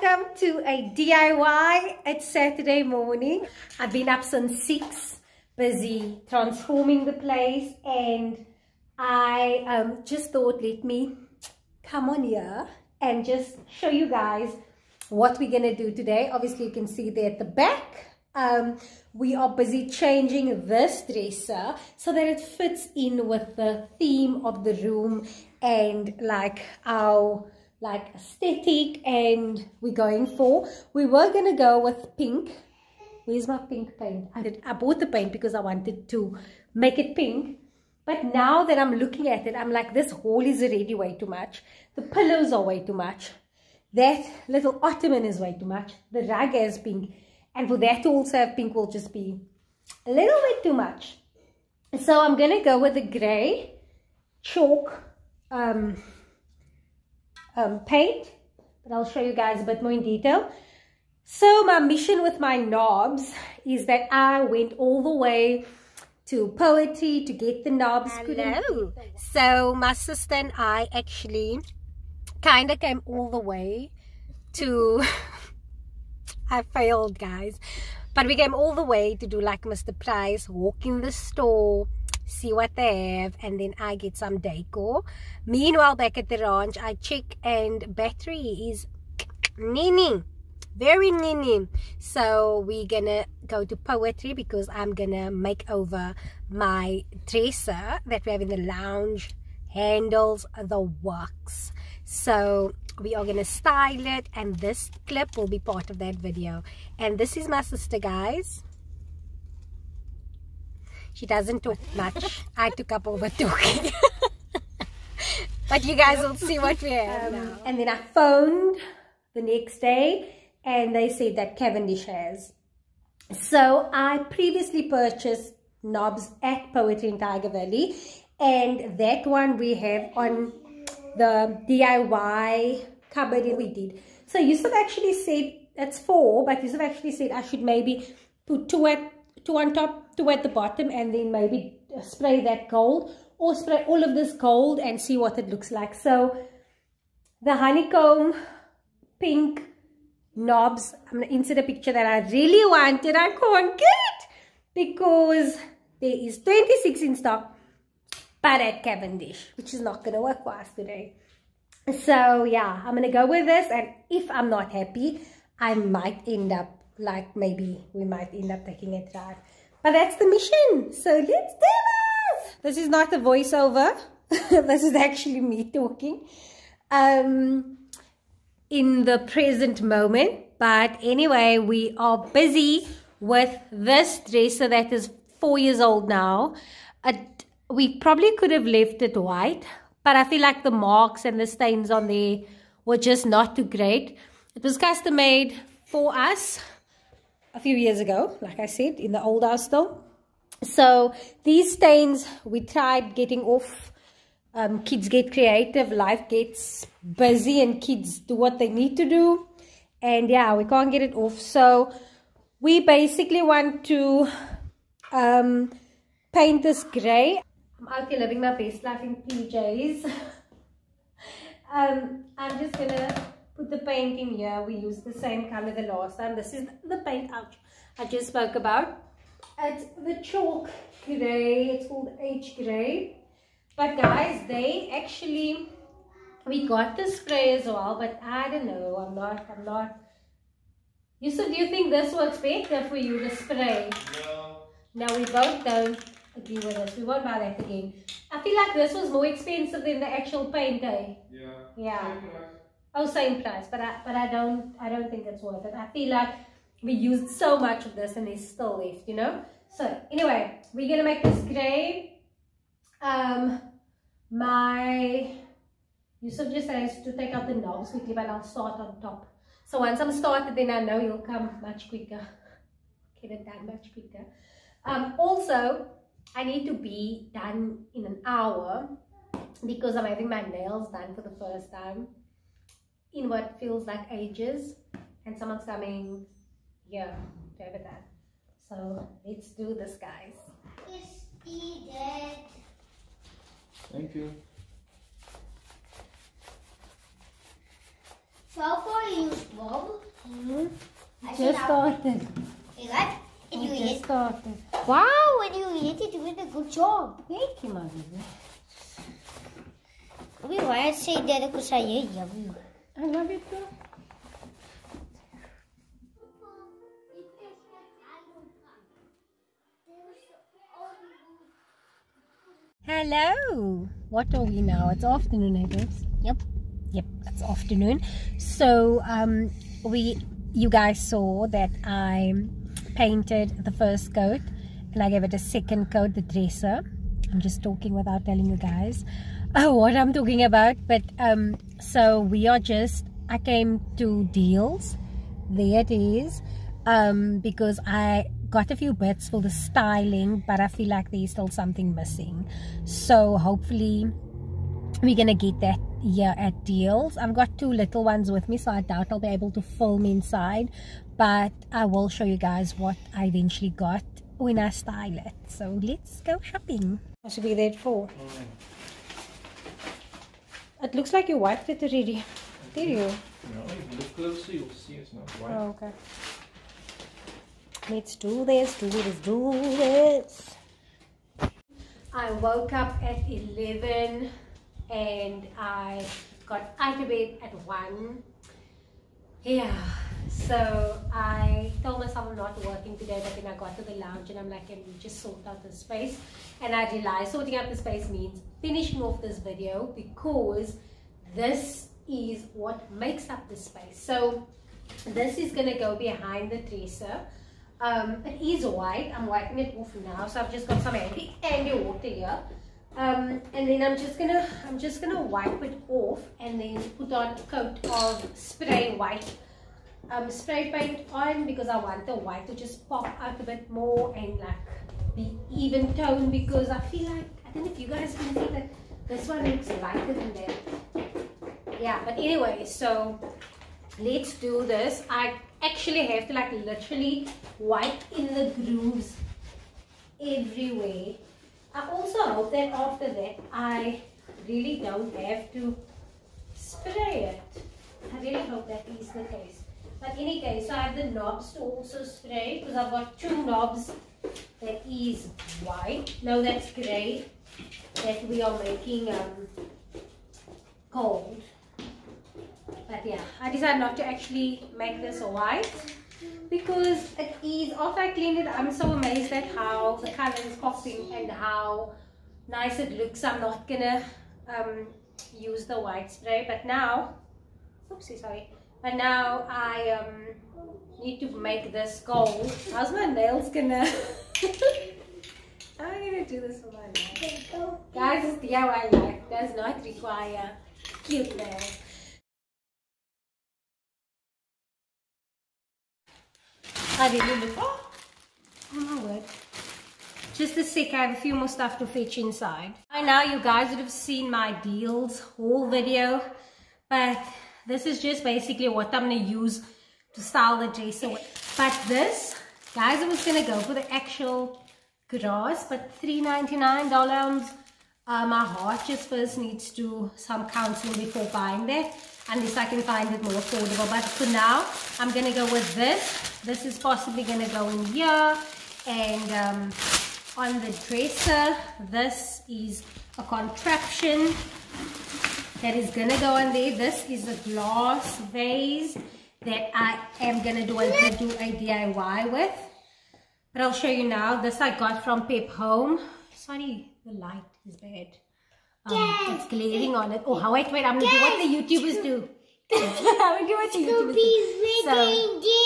welcome to a DIY. It's Saturday morning. I've been up since 6, busy transforming the place, and I just thought, let me come on here and just show you guys what we're gonna do today. Obviously you can see there at the back, we are busy changing this dresser so that it fits in with the theme of the room and like our aesthetic. And we were gonna go with pink. Where's my pink paint? I bought the paint because I wanted to make it pink, but now that I'm looking at it, I'm like, this hall is already way too much. The pillows are way too much. That little ottoman is way too much. The rug has pink, and for that to also have pink will just be a little bit too much. So I'm gonna go with the grey chalk paint, but I'll show you guys a bit more in detail. So my mission with my knobs is that I went all the way to Poetry to get the knobs. Hello. So my sister and I actually kind of came all the way to I failed, guys, but we came all the way to do like Mr. Price, walk in the store, see what they have, and then I get some decor. Meanwhile, back at the ranch, I check and battery is nini, very nini. So we're gonna go to Poetry because I'm gonna make over my dresser that we have in the lounge, handles, the works. So we are gonna style it, and this clip will be part of that video. And this is my sister, guys. She doesn't talk much. I took up all the talking. But you guys will see what we have now. And then I phoned the next day and they said that Cavendish has. So I previously purchased knobs at Poetry in Tiger Valley, and that one we have on the DIY cupboard we did. So Yusuf actually said it's 4, but Yusuf actually said I should maybe put 2 on top, 2 at the bottom, and then maybe spray that gold, or spray all of this gold and see what it looks like. So the honeycomb pink knobs, I'm going to insert a picture that I really wanted. I can't get it because there is 26 in stock, but at Cavendish, which is not going to work for us today. So yeah, I'm going to go with this, and if I'm not happy, I might end up, like, maybe we might end up taking a drive. But that's the mission, so let's do this! This is not a voiceover. This is actually me talking in the present moment. But anyway, we are busy with this dresser that is 4 years old now. We probably could have left it white, but I feel like the marks and the stains on there were just not too great. It was custom made for us a few years ago, like I said, in the old house still. So these stains we tried getting off. Kids get creative, life gets busy, and kids do what they need to do, and yeah, we can't get it off. So we basically want to paint this grey. I'm out here living my best life in PJs. I'm just gonna put the paint in here. We used the same color the last time. This is the paint I just spoke about. It's the chalk grey. It's called H grey. But guys, we got the spray as well, but I don't know. I'm not. Yusuf, do you think this works better for you, the spray? No, we both don't agree with this. We won't buy that again. I feel like this was more expensive than the actual paint, eh? Yeah. Same price. Oh, same price, but I don't think it's worth it. I feel like we used so much of this and there's still left, you know. So anyway, we're gonna make this grey. Yusuf just has to take out the knobs quickly, but I'll start on top. So once I'm started, then I know you'll come much quicker. Get it done much quicker. Also, I need to be done in an hour because I'm having my nails done for the first time in what feels like ages, and someone's coming here to have it done. So let's do this, guys. It's dead. Thank you. How far you use Bob? Just started. You got? And you Just hit. started. Wow, and you hit it with a good job. Thank you, Mother. Why I say that because I love you. I love you too. Hello. What are we now? It's afternoon, I guess. Yep. Yep, it's afternoon. So you guys saw that I painted the first coat and I gave it a second coat, the dresser. I'm just talking without telling you guys what I'm talking about. But so I came to Dealz. There it is. Because I got a few bits for the styling, but I feel like there's still something missing. So hopefully we're gonna get that here at Dealz. I've got 2 little ones with me, so I doubt I'll be able to film inside, but I will show you guys what I eventually got when I style it. So let's go shopping. I should be there at 4. It looks like you wiped it already. Did you? No, if you look closer, you'll see it's not white. Oh, okay. Let's do this, do this. I woke up at 11 and I got out of bed at 1. Yeah, so I told myself I'm not working today, but then I got to the lounge and I'm like, can we just sort out the space? And I realized sorting out the space means finishing off this video, because this is what makes up the space. So this is gonna go behind the dresser. It is white. I'm wiping it off now, so I've just got some handy water here. And then I'm just gonna wipe it off and then put on a coat of spray white spray paint on, because I want the white to just pop out a bit more and like be even tone, because I feel like, I don't know if you guys can see that this one looks lighter than that. Yeah, but anyway, so let's do this. I actually have to like literally wipe in the grooves everywhere. I also hope that after that I really don't have to spray it. I really hope that is the case. But in any case, so I have the knobs to also spray, because I've got 2 knobs that is white. No, that's grey, that we are making gold. But yeah, I decided not to actually make this white, because it is, after I cleaned it, I'm so amazed at how the color is popping and how nice it looks. I'm not gonna use the white spray, but now, oopsie, sorry. But now I need to make this gold. How's my nails gonna? I'm gonna do this for my nails. Guys, it's DIY life. Does not require cute nails. I really look. Oh my word. Just a sec, I have a few more stuff to fetch inside. By now you guys would have seen my Dealz haul video, but this is just basically what I'm going to use to style the dresser with. But this, guys, I was going to go for the actual grass, but $3.99. My heart just first needs to do some counseling before buying that, unless I can find it more affordable. But for now, I'm going to go with this. This is possibly going to go in here. And on the dresser, this is a contraption that is going to go on there. This is a glass vase that I am going to do a DIY with. But I'll show you now. This I got from Pep Home. Sorry, the light is bad. It's glaring on it. Oh, wait, I'm going to do what the YouTubers do. I'm going to do what the YouTubers do.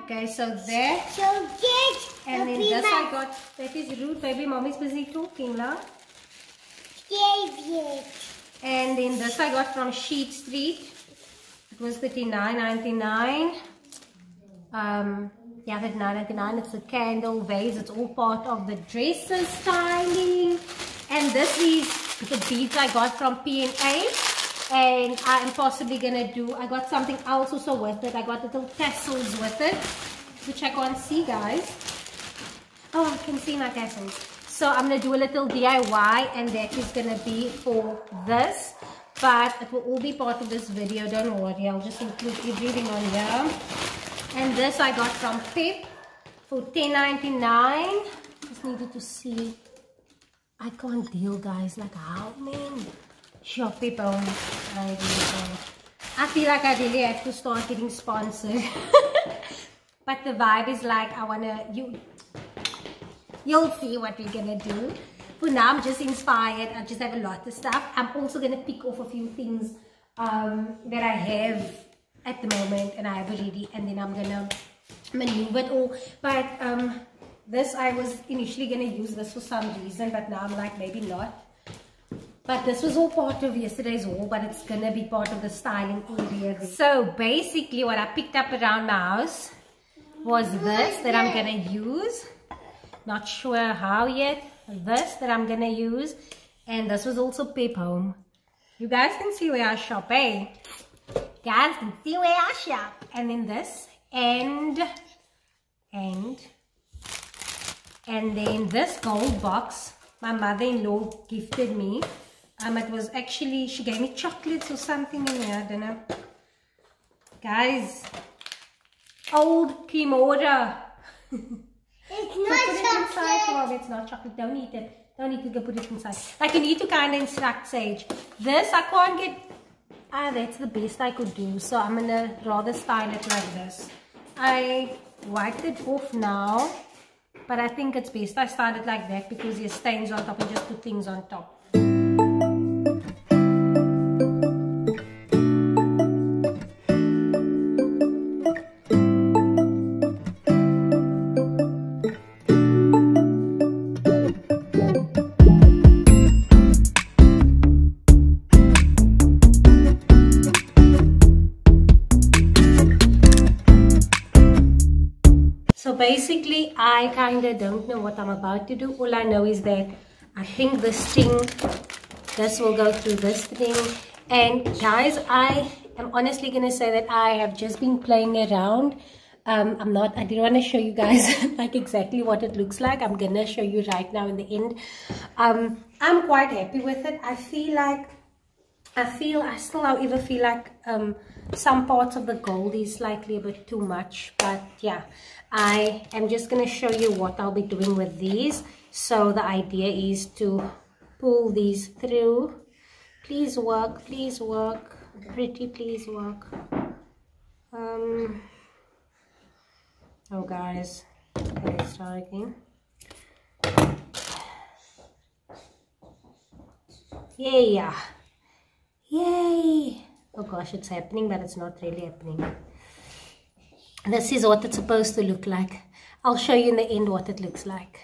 Okay, so that. And then this I got. That is rude, baby. Mommy's busy talking now. And then this I got from Sheet Street. It was $39.99. Yeah, that $9.99. It's a candle vase. It's all part of the dresser styling. And this is the beads I got from P&A. And I am possibly gonna do, I got something else also with it. I got little tassels with it, which I can't see, guys. Oh, I can see my tassels. So I'm gonna do a little DIY, and that is gonna be for this. but it will all be part of this video. Don't worry, I'll just include everything on here. And this I got from Pep for $10.99. Just needed to see. I can't deal, guys. Like, how many? Shop Pep Home. I really don't. I feel like I really have to start getting sponsored. But the vibe is like, I wanna, you'll see what we're gonna do. For now, I'm just inspired. I just have a lot of stuff. I'm also gonna pick off a few things that I have at the moment, and I have already, and then I'm gonna maneuver it all. But this, I was initially gonna use this for some reason, but now I'm like, maybe not. But this was all part of yesterday's haul, but it's gonna be part of the styling area. So basically what I picked up around my house was this that I'm gonna use. Not sure how yet. This that I'm gonna use. And this was also Pep Home. You guys can see where I shop, eh? Guys can see where I shop. And then this. And then this gold box my mother-in-law gifted me. It was actually, she gave me chocolates or something in here, I don't know. Guys, old Kimora. It's not chocolate. Oh, it's not chocolate. Don't eat it. Don't eat it. Go put it inside. Like, you need to kind of instruct Sage. This, I can't get. That's the best I could do. So I'm going to rather style it like this. I wiped it off now. But I think it's best I style it like that because there's stains on top and just put things on top. So basically, I kind of don't know what I'm about to do. All I know is that I think this will go through this thing. And guys, I am honestly going to say that I have just been playing around. I didn't want to show you guys like exactly what it looks like. I'm going to show you right now in the end. I'm quite happy with it. I still however feel like some parts of the gold is slightly a bit too much, but yeah, I am just going to show you what I'll be doing with these. So the idea is to pull these through. Please work, pretty, please work. Oh guys, let's start again. Yeah. Yay! Oh gosh, it's happening, but it's not really happening. This is what it's supposed to look like. I'll show you in the end what it looks like.